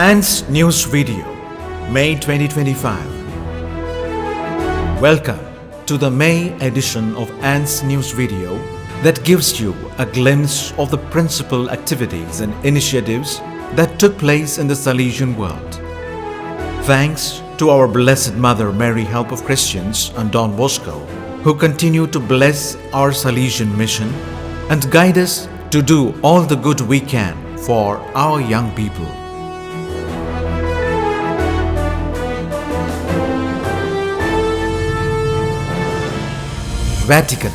ANS News Video, May 2025. Welcome to the May edition of ANS News Video that gives you a glimpse of the principal activities and initiatives that took place in the Salesian world. Thanks to our Blessed Mother Mary, Help of Christians, and Don Bosco, who continue to bless our Salesian Mission and guide us to do all the good we can for our young people. Vatican.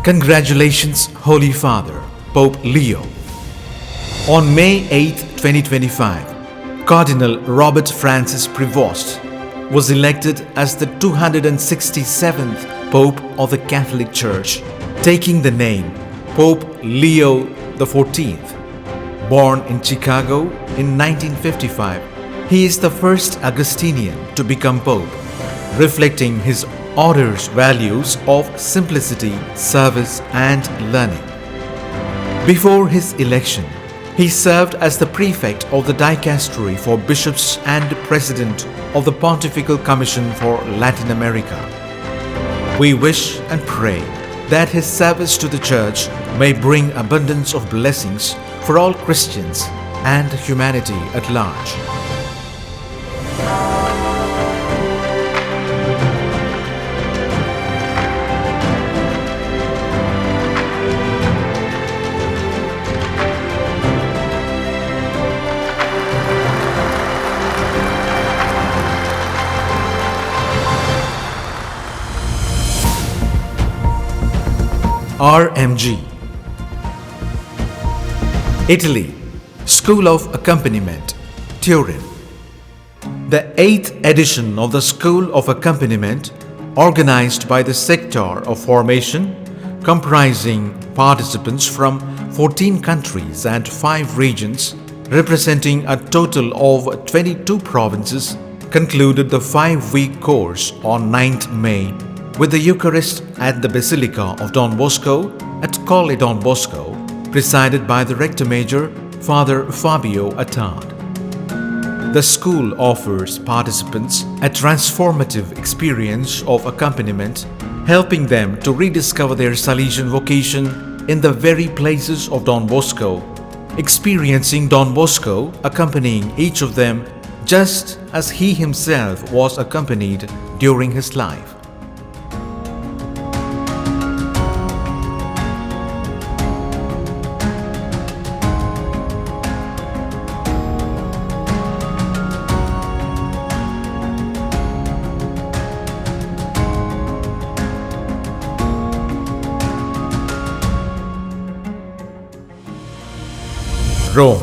Congratulations, Holy Father, Pope Leo. On May 8, 2025, Cardinal Robert Francis Prevost was elected as the 267th Pope of the Catholic Church, taking the name Pope Leo XIV. Born in Chicago in 1955, he is the first Augustinian to become Pope, reflecting his order's values of simplicity, service, and learning. Before his election, he served as the prefect of the Dicastery for Bishops and president of the Pontifical Commission for Latin America. We wish and pray that his service to the Church may bring abundance of blessings for all Christians and humanity at large. RMG. Italy, School of Accompaniment, Turin. The 8th edition of the School of Accompaniment, organized by the Sector of Formation, comprising participants from 14 countries and 5 regions, representing a total of 22 provinces, concluded the 5-week course on 9th May with the Eucharist at the Basilica of Don Bosco at Colle Don Bosco, presided by the Rector Major, Father Fabio Attard. The school offers participants a transformative experience of accompaniment, helping them to rediscover their Salesian vocation in the very places of Don Bosco, experiencing Don Bosco accompanying each of them just as he himself was accompanied during his life. Rome.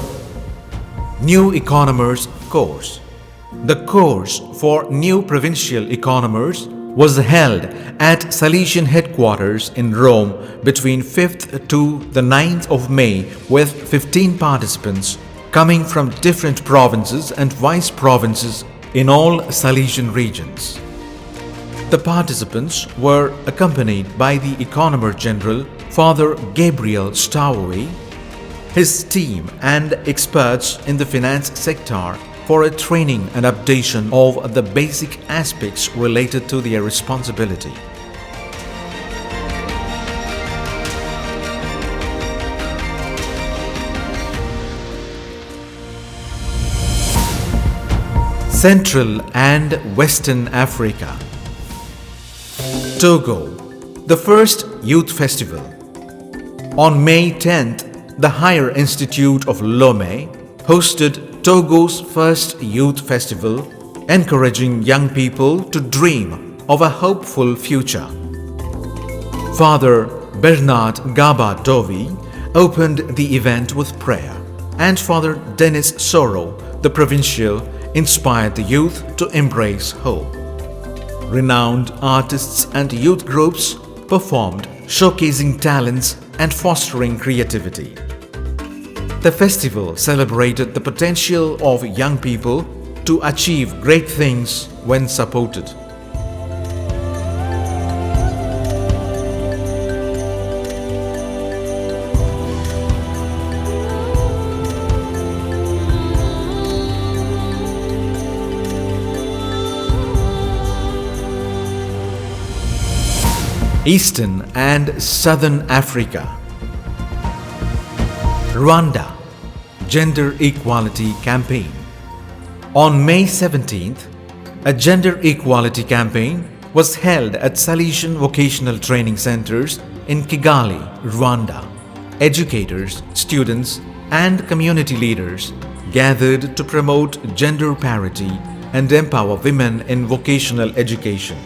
New Economers course. The course for new Provincial Economers was held at Salesian headquarters in Rome between 5th to the 9th of May with 15 participants coming from different provinces and vice provinces in all Salesian regions. The participants were accompanied by the Economer General, Father Gabriel Stowaway, his team and experts in the finance sector for a training and updation of the basic aspects related to their responsibility. Central and Western Africa. Togo, the first youth festival. On May 10th, the Higher Institute of Lomé hosted Togo's first youth festival, encouraging young people to dream of a hopeful future. Father Bernard Gaba Dovi opened the event with prayer, and Father Dennis Soro, the Provincial, inspired the youth to embrace hope. Renowned artists and youth groups performed, showcasing talents and fostering creativity. The festival celebrated the potential of young people to achieve great things when supported. Eastern and Southern Africa. Rwanda Gender Equality Campaign. On May 17th, a gender equality campaign was held at Salesian Vocational Training Centers in Kigali, Rwanda. Educators, students, and community leaders gathered to promote gender parity and empower women in vocational education.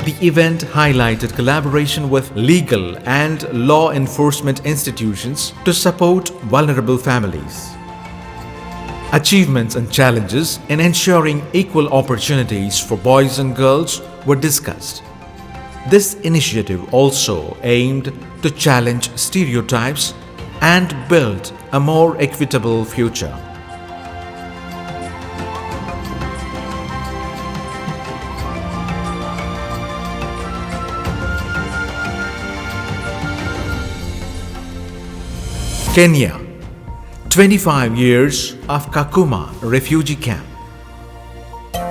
The event highlighted collaboration with legal and law enforcement institutions to support vulnerable families. Achievements and challenges in ensuring equal opportunities for boys and girls were discussed. This initiative also aimed to challenge stereotypes and build a more equitable future. Kenya, 25 years of Kakuma Refugee Camp.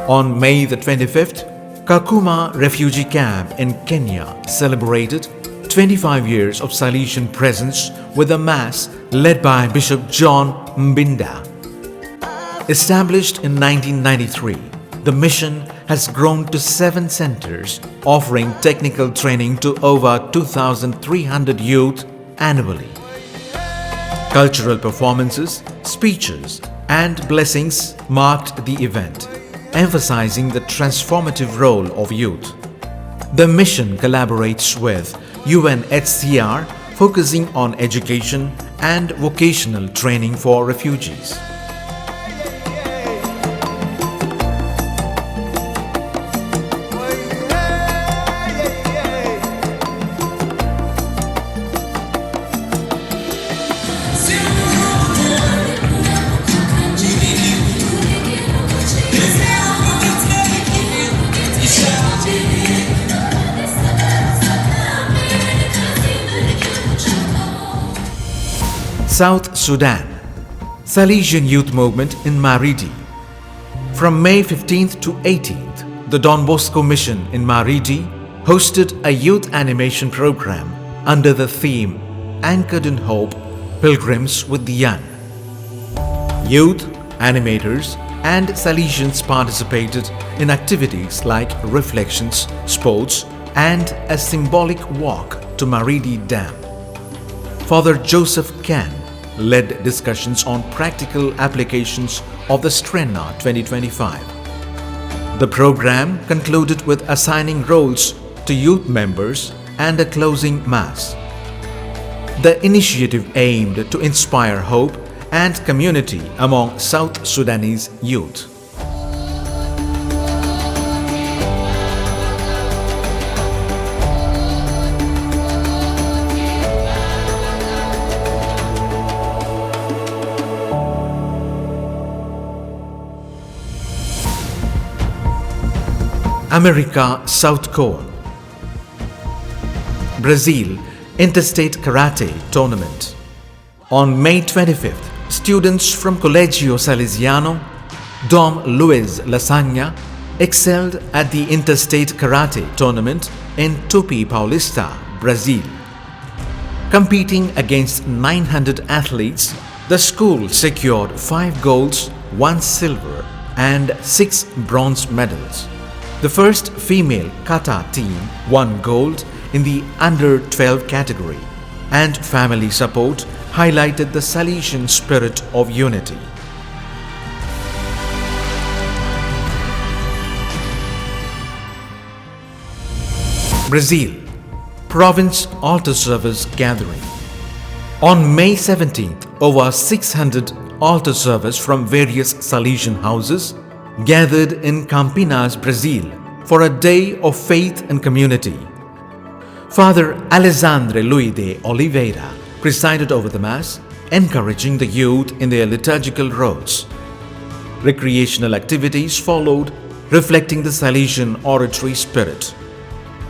On May the 25th, Kakuma Refugee Camp in Kenya celebrated 25 years of Salesian presence with a mass led by Bishop John Mbinda. Established in 1993, the mission has grown to 7 centers offering technical training to over 2,300 youth annually. Cultural performances, speeches, and blessings marked the event, emphasizing the transformative role of youth. The mission collaborates with UNHCR, focusing on education and vocational training for refugees. South Sudan, Salesian Youth Movement in Maridi. From May 15th to 18th, the Don Bosco Mission in Maridi hosted a youth animation program under the theme Anchored in Hope, Pilgrims with the Young. Youth, animators, and Salesians participated in activities like reflections, sports, and a symbolic walk to Maridi Dam. Father Joseph Can led discussions on practical applications of the Strenna 2025. The program concluded with assigning roles to youth members and a closing mass. The initiative aimed to inspire hope and community among South Sudanese youth. America South Cone. Brazil Interstate Karate Tournament. On May 25th, students from Colégio Salesiano Dom Luiz Lasagna excelled at the Interstate Karate Tournament in Tupi Paulista, Brazil. Competing against 900 athletes, the school secured 5 golds, 1 silver, and 6 bronze medals. The first female kata team won gold in the under-12 category, and family support highlighted the Salesian spirit of unity. Brazil Province Altar Service Gathering. On May 17th, over 600 altar servers from various Salesian houses gathered in Campinas, Brazil for a day of faith and community. Father Alexandre Luis de Oliveira presided over the Mass, encouraging the youth in their liturgical roles. Recreational activities followed, reflecting the Salesian oratory spirit.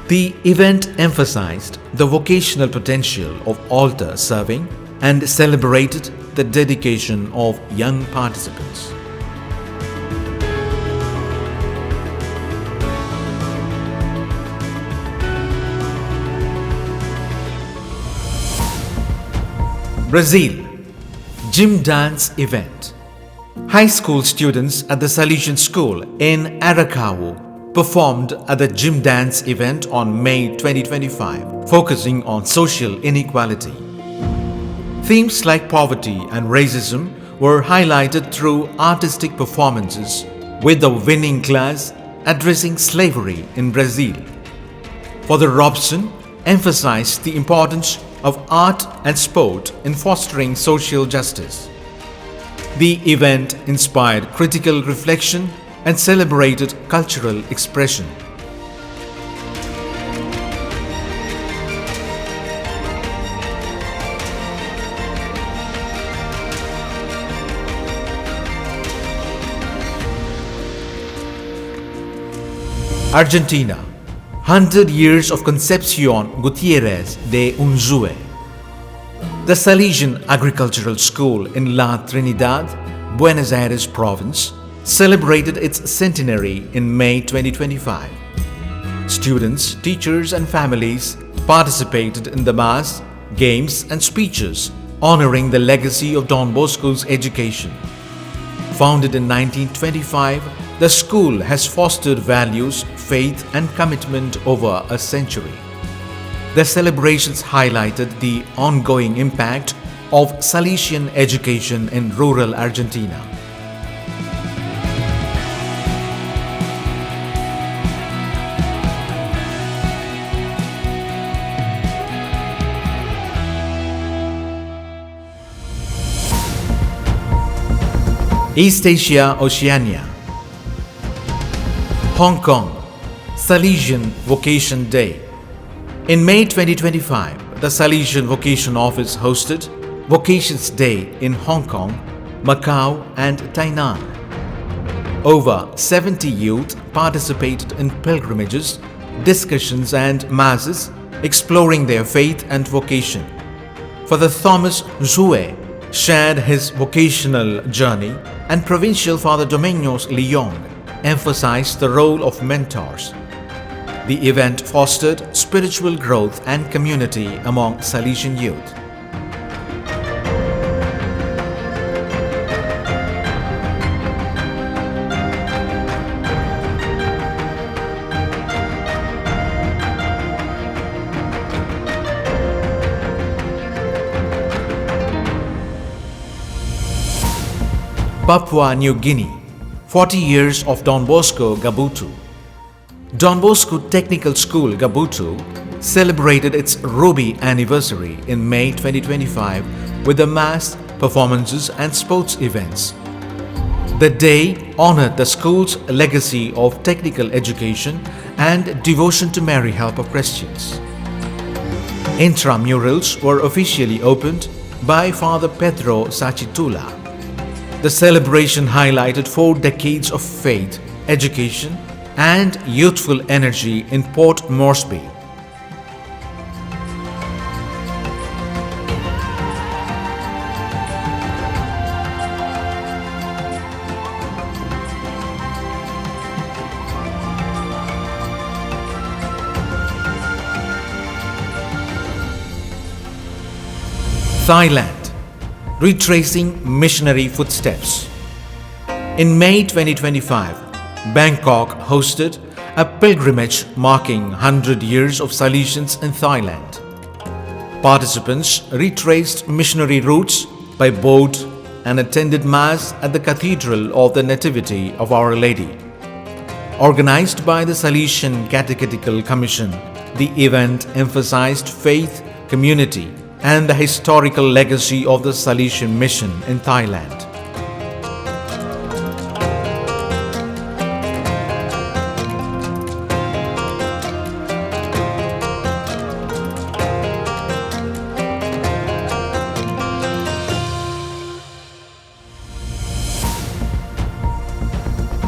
The event emphasized the vocational potential of altar serving and celebrated the dedication of young participants. Brazil. Gym dance event. High school students at the Salesian School in Aracaju performed at the gym dance event on May 2025, focusing on social inequality. Themes like poverty and racism were highlighted through artistic performances, with the winning class addressing slavery in Brazil. Father Robson emphasized the importance of art and sport in fostering social justice. The event inspired critical reflection and celebrated cultural expression. Argentina. 100 years of Concepción Gutiérrez de Unzué. The Salesian Agricultural School in La Trinidad, Buenos Aires Province, celebrated its centenary in May 2025. Students, teachers and families participated in the mass, games and speeches honoring the legacy of Don Bosco's education. Founded in 1925, the school has fostered values, faith and commitment over a century. The celebrations highlighted the ongoing impact of Salesian education in rural Argentina. East Asia, Oceania. Hong Kong, Salesian Vocation Day. In May 2025, the Salesian Vocation Office hosted Vocations Day in Hong Kong, Macau and Tainan. Over 70 youth participated in pilgrimages, discussions and masses exploring their faith and vocation. Father Thomas Zue shared his vocational journey, and Provincial Father Domingos Leong emphasized the role of mentors. The event fostered spiritual growth and community among Salesian youth. Papua New Guinea. 40 years of Don Bosco Gabutu. Don Bosco Technical School Gabutu celebrated its Ruby anniversary in May 2025 with the mass performances and sports events. The day honored the school's legacy of technical education and devotion to Mary, Help of Christians. Intramurals were officially opened by Father Pedro Sachitula. The celebration highlighted 4 decades of faith, education, and youthful energy in Port Moresby. Thailand. Retracing missionary footsteps. In May 2025, Bangkok hosted a pilgrimage marking 100 years of Salesians in Thailand. Participants retraced missionary routes by boat and attended Mass at the Cathedral of the Nativity of Our Lady. Organized by the Salesian Catechetical Commission, the event emphasized faith, community, and the historical legacy of the Salesian Mission in Thailand.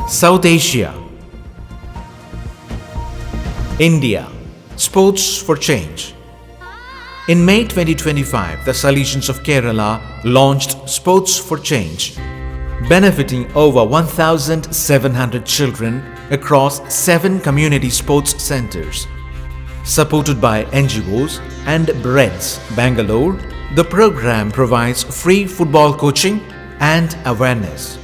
South Asia. India. Sports for Change. In May 2025, the Salesians of Kerala launched Sports for Change, benefiting over 1,700 children across 7 community sports centers. Supported by NGOs and BREDS, Bangalore, The program provides free football coaching and awareness.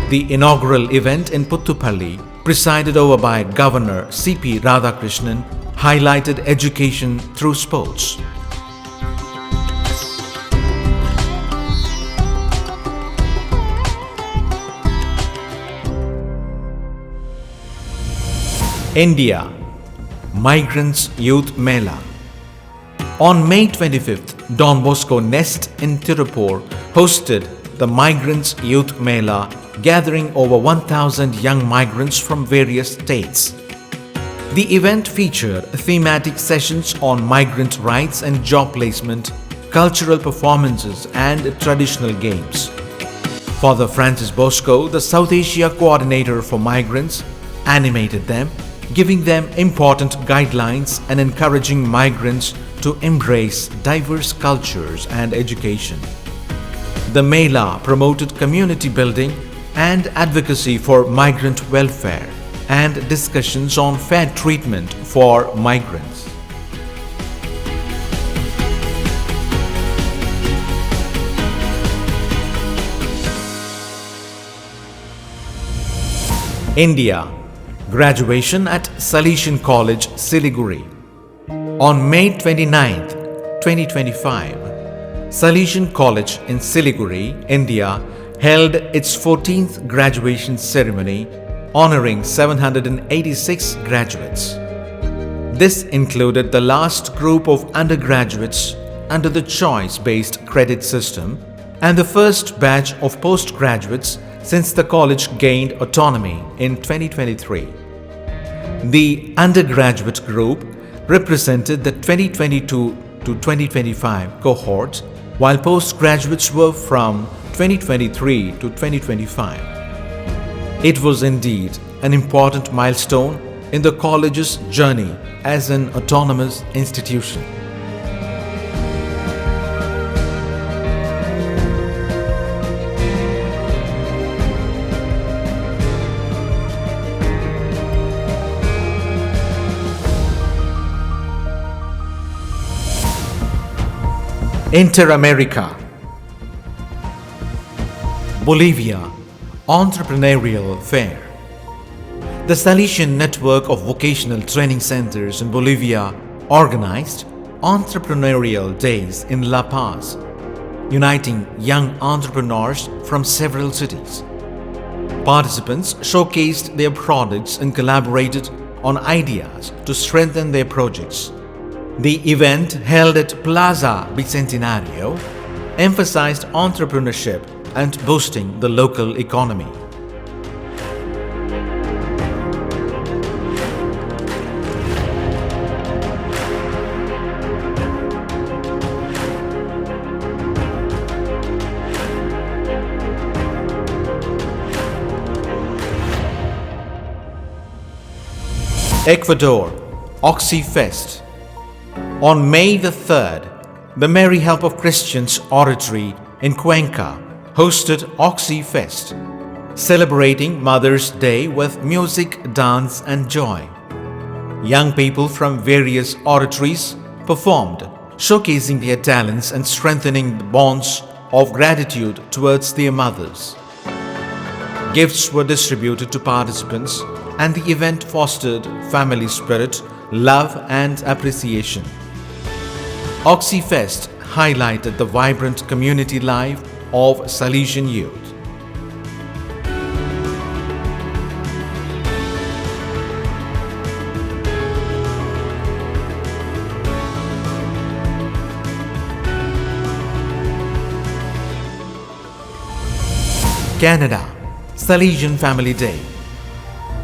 The inaugural event in Puttupalli, presided over by Governor C.P. Radhakrishnan, highlighted education through sports. India Migrants Youth Mela. On May 25th, Don Bosco Nest in Tirupur hosted the Migrants Youth Mela, gathering over 1,000 young migrants from various states. The event featured thematic sessions on migrant rights and job placement, cultural performances and traditional games. Father Francis Bosco, the South Asia coordinator for migrants, animated them, giving them important guidelines and encouraging migrants to embrace diverse cultures and education. The Mela promoted community building and advocacy for migrant welfare and discussions on fair treatment for migrants. India Graduation at Salesian College, Siliguri. On May 29, 2025, Salesian College in Siliguri, India held its 14th graduation ceremony, honoring 786 graduates. This included the last group of undergraduates under the choice-based credit system and the first batch of postgraduates since the college gained autonomy in 2023. The undergraduate group represented the 2022 to 2025 cohort, while postgraduates were from 2023 to 2025. It was indeed an important milestone in the college's journey as an autonomous institution. Inter-America. Bolivia Entrepreneurial Fair. The Salesian Network of Vocational Training Centers in Bolivia organized Entrepreneurial Days in La Paz, uniting young entrepreneurs from several cities. Participants showcased their products and collaborated on ideas to strengthen their projects. The event, held at Plaza Bicentenario, emphasized entrepreneurship and boosting the local economy. Ecuador Oxy Fest. On May the 3rd, the Merry Help of Christians Oratory in Cuenca hosted Oxy Fest, celebrating Mother's Day with music, dance and joy. Young people from various oratories performed, showcasing their talents and strengthening the bonds of gratitude towards their mothers. Gifts were distributed to participants, and the event fostered family spirit, love and appreciation. Oxy Fest highlighted the vibrant community life of Salesian youth. Canada Salesian Family Day.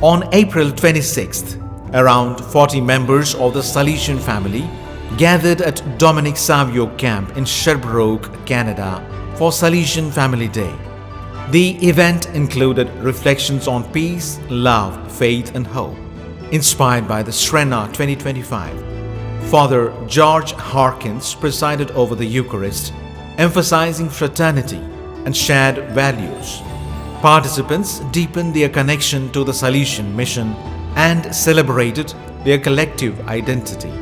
On April 26th, around 40 members of the Salesian family gathered at Dominic Savio Camp in Sherbrooke, Canada for Salesian Family Day. The event included reflections on peace, love, faith and hope, inspired by the Srena 2025. Father George Harkins presided over the Eucharist, emphasizing fraternity and shared values. Participants deepened their connection to the Salesian Mission and celebrated their collective identity.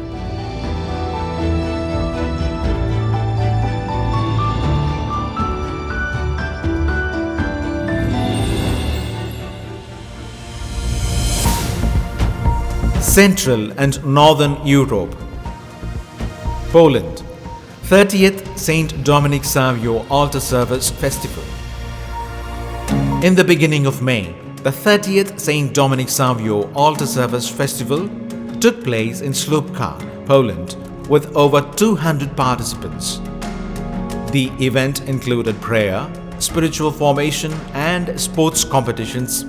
Central and Northern Europe. Poland, 30th St. Dominic Savio Altar Service Festival. In the beginning of May, the 30th St. Dominic Savio Altar Service Festival took place in Słupka, Poland, with over 200 participants. The event included prayer, spiritual formation and sports competitions,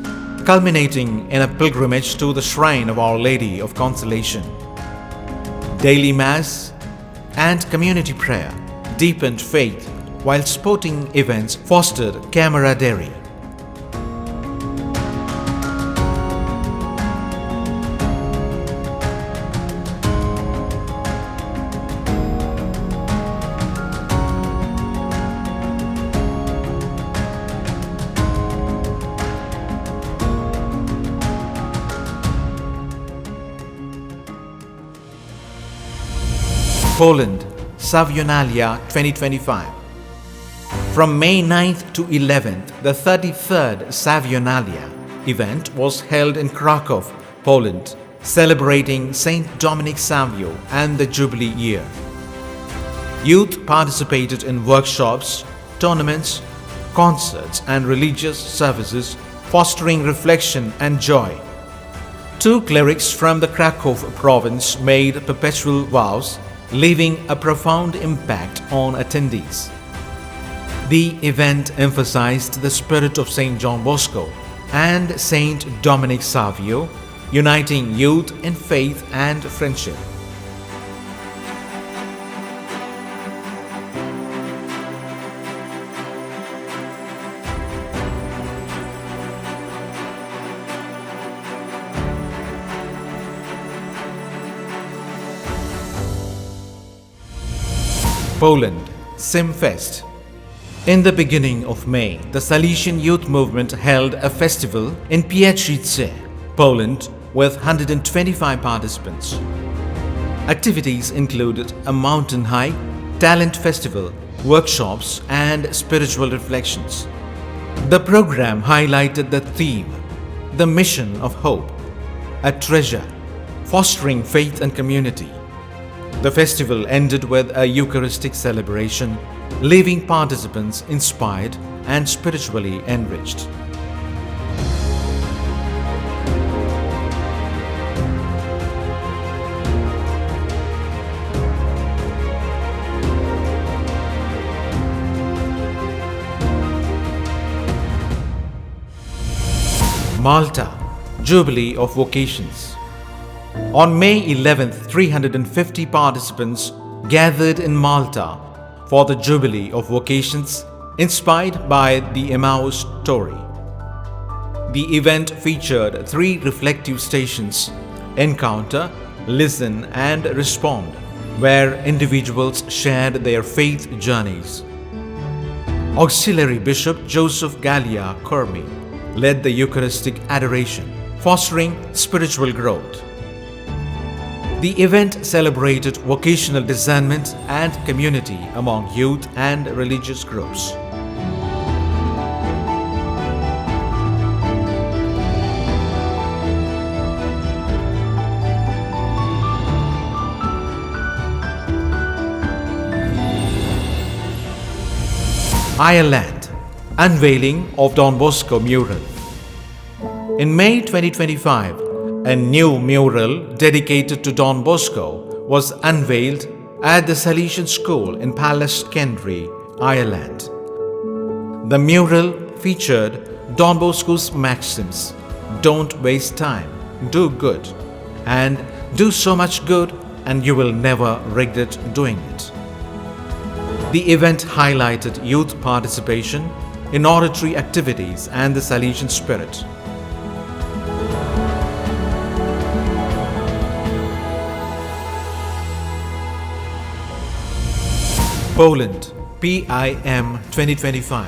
culminating in a pilgrimage to the shrine of Our Lady of Consolation. Daily Mass and community prayer deepened faith, while sporting events fostered camaraderie. Poland, Savionalia 2025. From May 9th to 11th, the 33rd Savionalia event was held in Krakow, Poland, celebrating St. Dominic Savio and the Jubilee year. Youth participated in workshops, tournaments, concerts and religious services, fostering reflection and joy. 2 clerics from the Krakow province made perpetual vows, leaving a profound impact on attendees. The event emphasized the spirit of St. John Bosco and St. Dominic Savio, uniting youth in faith and friendship. Poland, Simfest. In the beginning of May, the Salesian youth movement held a festival in Piacice, Poland, with 125 participants. Activities included a mountain hike, talent festival, workshops, and spiritual reflections. The program highlighted the theme, the mission of hope, a treasure, fostering faith and community. The festival ended with a Eucharistic celebration, leaving participants inspired and spiritually enriched. Malta, Jubilee of Vocations. On May 11th, 350 participants gathered in Malta for the Jubilee of Vocations, inspired by the Emmaus story. The event featured 3 reflective stations: Encounter, Listen and Respond, where individuals shared their faith journeys. Auxiliary Bishop Joseph Gallia Cormi led the Eucharistic adoration, fostering spiritual growth. The event celebrated vocational discernment and community among youth and religious groups. Ireland, unveiling of Don Bosco mural. In May 2025, a new mural dedicated to Don Bosco was unveiled at the Salesian School in Centenary, Ireland. The mural featured Don Bosco's maxims: "Don't waste time, do good, and do so much good and you will never regret doing it." The event highlighted youth participation in oratory activities and the Salesian spirit. Poland, PIM 2025.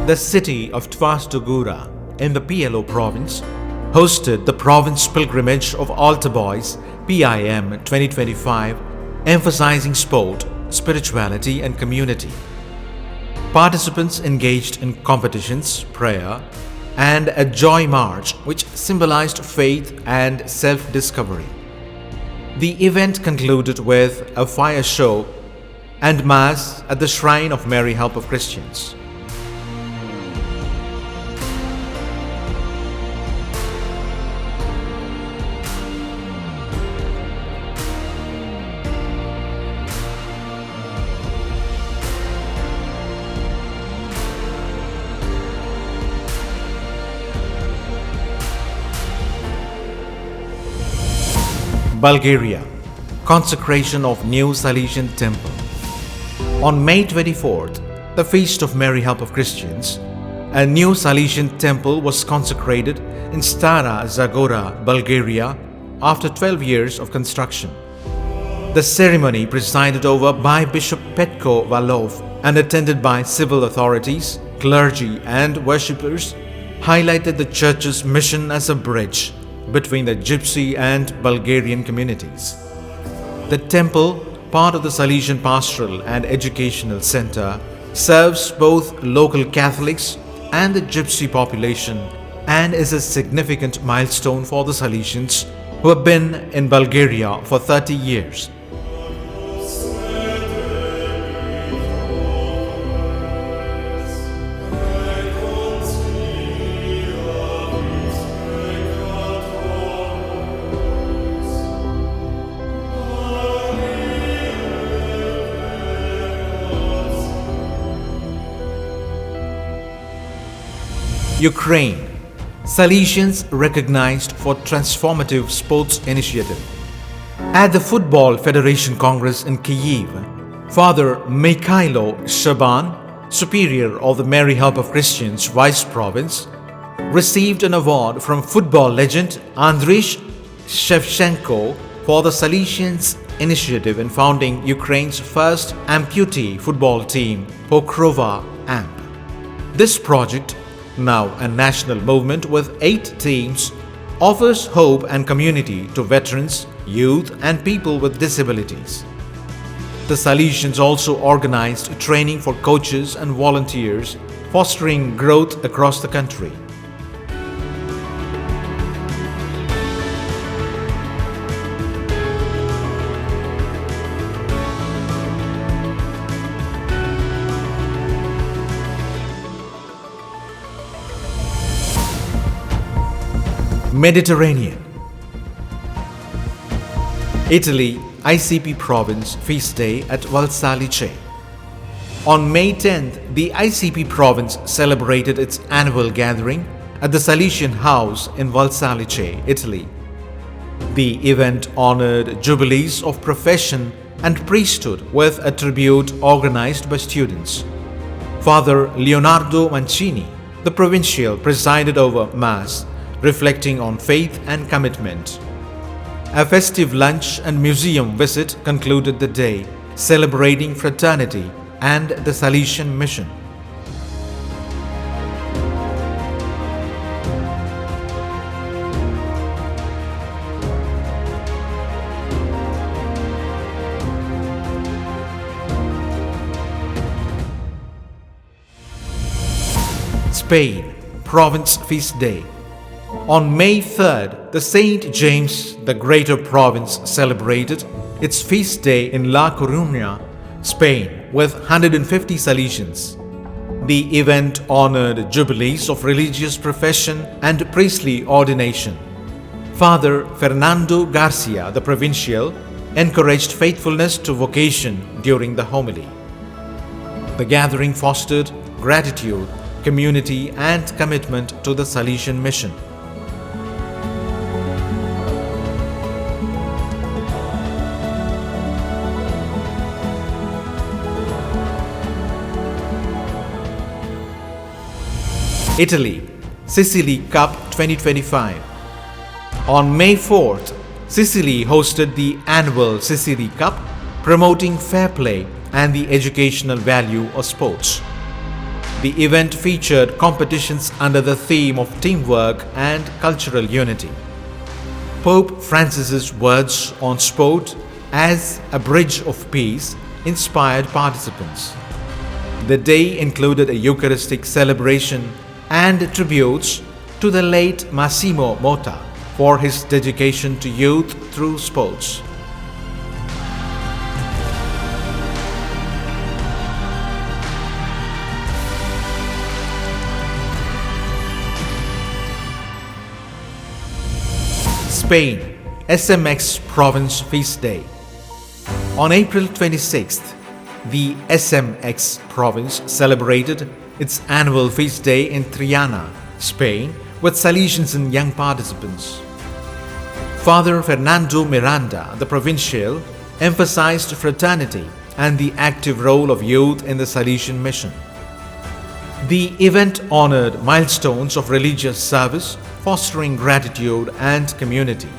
The city of Twardogóra in the PLO province hosted the Province Pilgrimage of Altar Boys PIM 2025, emphasizing sport, spirituality and community. Participants engaged in competitions, prayer, and a joy march which symbolized faith and self-discovery. The event concluded with a fire show and Mass at the Shrine of Mary Help of Christians. Bulgaria. Consecration of new Salesian Temple. On May 24th, the Feast of Mary Help of Christians, a new Salesian Temple was consecrated in Stara Zagora, Bulgaria, after 12 years of construction. The ceremony, presided over by Bishop Petko Valov and attended by civil authorities, clergy and worshippers, highlighted the church's mission as a bridge between the Gypsy and Bulgarian communities. The temple, part of the Salesian Pastoral and Educational Center, serves both local Catholics and the Gypsy population and is a significant milestone for the Salesians who have been in Bulgaria for 30 years. Ukraine. Salesians recognized for transformative sports initiative. At the Football Federation Congress in Kyiv, Father Mikhailo Shaban, Superior of the Mary Help of Christians Vice Province, received an award from football legend Andriy Shevchenko for the Salesians' initiative in founding Ukraine's first amputee football team, Pokrova Amp. This project, now a national movement with 8 teams, offers hope and community to veterans, youth and people with disabilities. The Salesians also organized training for coaches and volunteers, fostering growth across the country. Mediterranean. Italy, ICP Province Feast Day at Valsalice. On May 10th, the ICP Province celebrated its annual gathering at the Salesian House in Valsalice, Italy. The event honored jubilees of profession and priesthood with a tribute organized by students. Father Leonardo Mancini, the Provincial, presided over Mass, reflecting on faith and commitment. A festive lunch and museum visit concluded the day, celebrating fraternity and the Salesian Mission. Spain, Province Feast Day. On May 3rd, the St. James the Greater Province celebrated its feast day in La Coruña, Spain, with 150 Salesians. The event honored jubilees of religious profession and priestly ordination. Father Fernando Garcia, the Provincial, encouraged faithfulness to vocation during the homily. The gathering fostered gratitude, community, and commitment to the Salesian Mission. Italy, Sicily Cup 2025. On May 4th, Sicily hosted the annual Sicily Cup, promoting fair play and the educational value of sports. The event featured competitions under the theme of teamwork and cultural unity. Pope Francis's words on sport as a bridge of peace inspired participants. The day included a Eucharistic celebration and tributes to the late Massimo Motta for his dedication to youth through sports. Spain, SMX Province Feast Day. On April 26th, the SMX Province celebrated its annual feast day in Triana, Spain, with Salesians and young participants. Father Fernando Miranda, the Provincial, emphasized fraternity and the active role of youth in the Salesian Mission. The event honored milestones of religious service, fostering gratitude and community.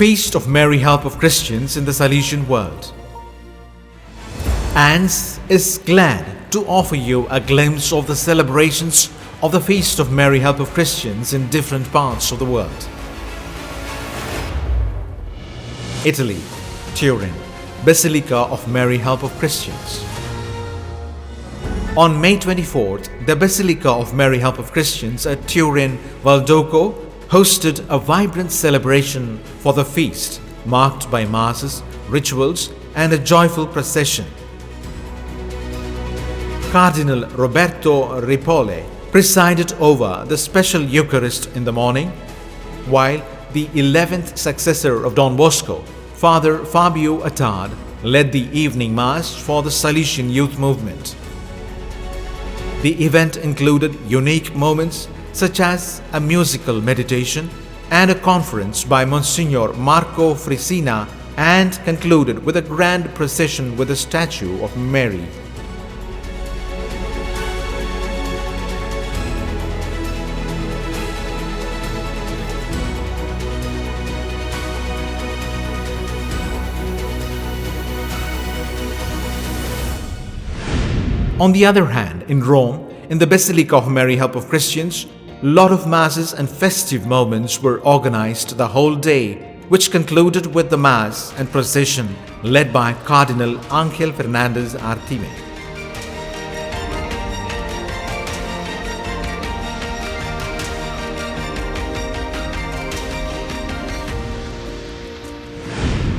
Feast of Mary Help of Christians in the Salesian world. ANS is glad to offer you a glimpse of the celebrations of the Feast of Mary Help of Christians in different parts of the world. Italy, Turin, Basilica of Mary Help of Christians. On May 24th, the Basilica of Mary Help of Christians at Turin, Valdoco, hosted a vibrant celebration for the feast, marked by masses, rituals, and a joyful procession. Cardinal Roberto Ripolle presided over the special Eucharist in the morning, while the 11th successor of Don Bosco, Father Fabio Attard, led the evening Mass for the Salesian youth movement. The event included unique moments such as a musical meditation and a conference by Monsignor Marco Frisina, and concluded with a grand procession with a statue of Mary. On the other hand, in Rome, in the Basilica of Mary Help of Christians, lot of masses and festive moments were organized the whole day, which concluded with the Mass and procession led by Cardinal Ángel Fernández Artime.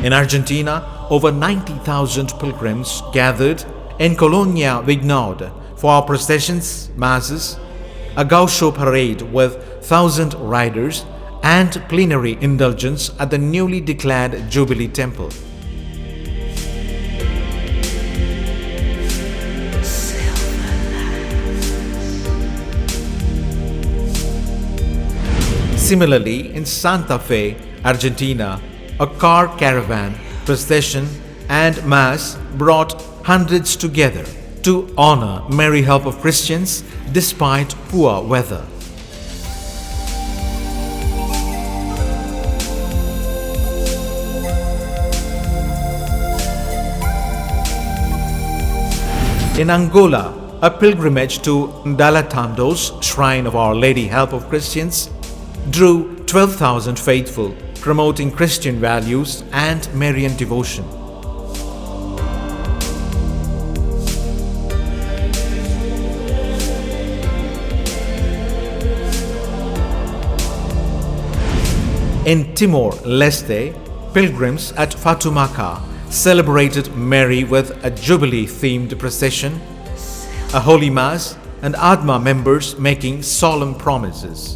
In Argentina, over 90,000 pilgrims gathered in Colonia Vignaude for processions, masses, a gaucho parade with 1,000 riders, and plenary indulgence at the newly declared Jubilee Temple. Similarly, in Santa Fe, Argentina, a car caravan, procession, and mass brought hundreds together to honor Mary Help of Christians despite poor weather. In Angola, a pilgrimage to Ndalatando's Shrine of Our Lady Help of Christians drew 12,000 faithful, promoting Christian values and Marian devotion. In Timor-Leste, pilgrims at Fatumaca celebrated Mary with a Jubilee-themed procession, a Holy Mass, and ADMA members making solemn promises.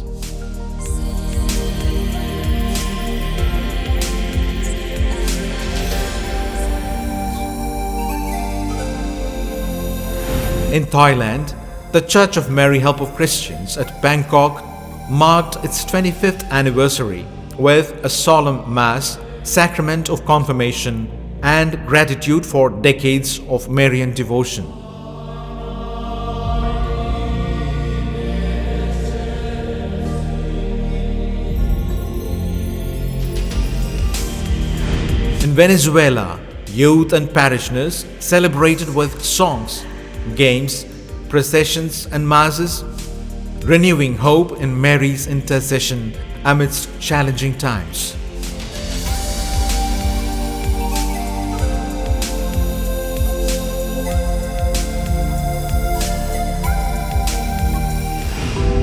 In Thailand, the Church of Mary Help of Christians at Bangkok marked its 25th anniversary with a solemn Mass, sacrament of confirmation, and gratitude for decades of Marian devotion. In Venezuela, youth and parishioners celebrated with songs, games, processions, and masses, renewing hope in Mary's intercession amidst challenging times.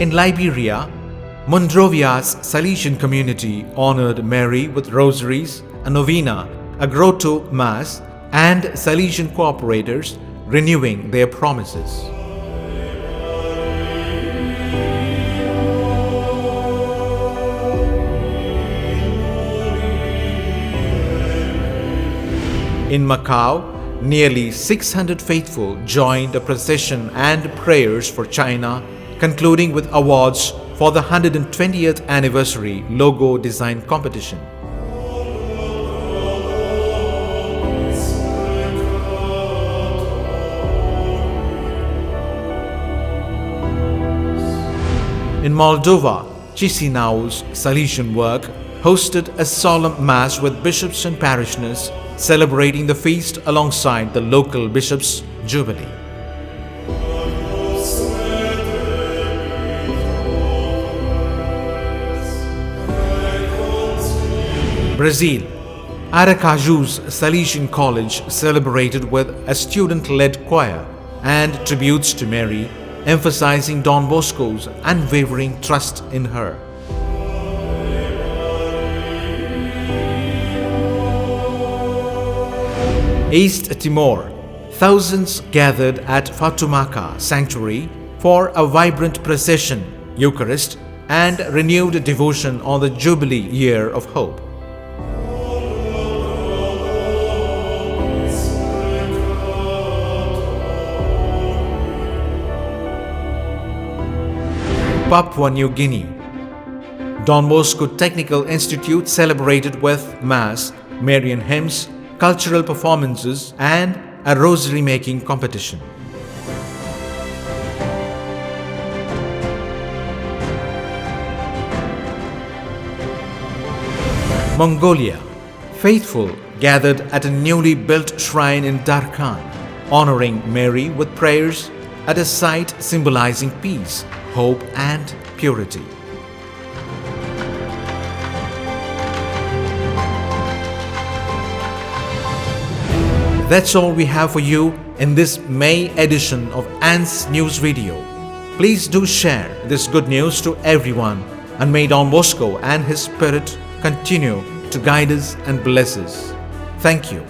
In Liberia, Monrovia's Salesian community honored Mary with rosaries, a novena, a grotto mass, and Salesian cooperators renewing their promises. In Macau, nearly 600 faithful joined a procession and prayers for China, concluding with awards for the 120th anniversary logo design competition. In Moldova, Chisinau's Salesian work hosted a solemn mass with bishops and parishioners celebrating the feast alongside the local bishops' jubilee. Brazil, Aracaju's Salesian College celebrated with a student-led choir and tributes to Mary, emphasizing Don Bosco's unwavering trust in her. East Timor, thousands gathered at Fatoumata Sanctuary for a vibrant procession, Eucharist, and renewed devotion on the Jubilee Year of Hope. Papua New Guinea, Don Bosco Technical Institute celebrated with Mass, Marian hymns, cultural performances, and a rosary-making competition. Mongolia, faithful gathered at a newly built shrine in Darkhan, honoring Mary with prayers at a site symbolizing peace, hope, and purity. That's all we have for you in this May edition of Ant's News Video. Please do share this good news to everyone, and may Don Bosco and his Spirit continue to guide us and bless us. Thank you.